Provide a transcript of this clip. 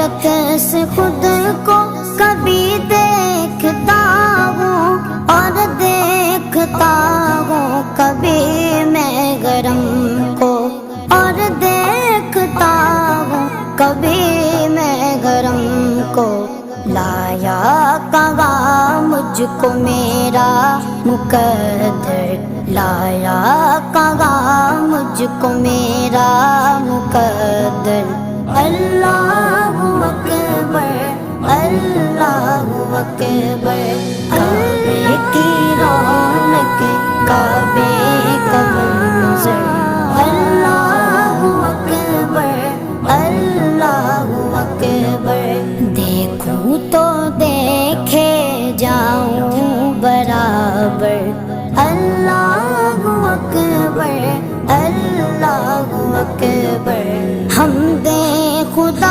حیرت سے خود کو کبھی دیکھتا ہوں اور دیکھتا ہوں کبھی میں گرم کو، اور دیکھتا ہوں کبھی میں گرم کو۔ لایا کہاں مجھ کو میرا مقدر، لایا کہاں مجھ کو میرا مقدر۔ اللہ اکبر اللہ اکبر، کعبے کی روح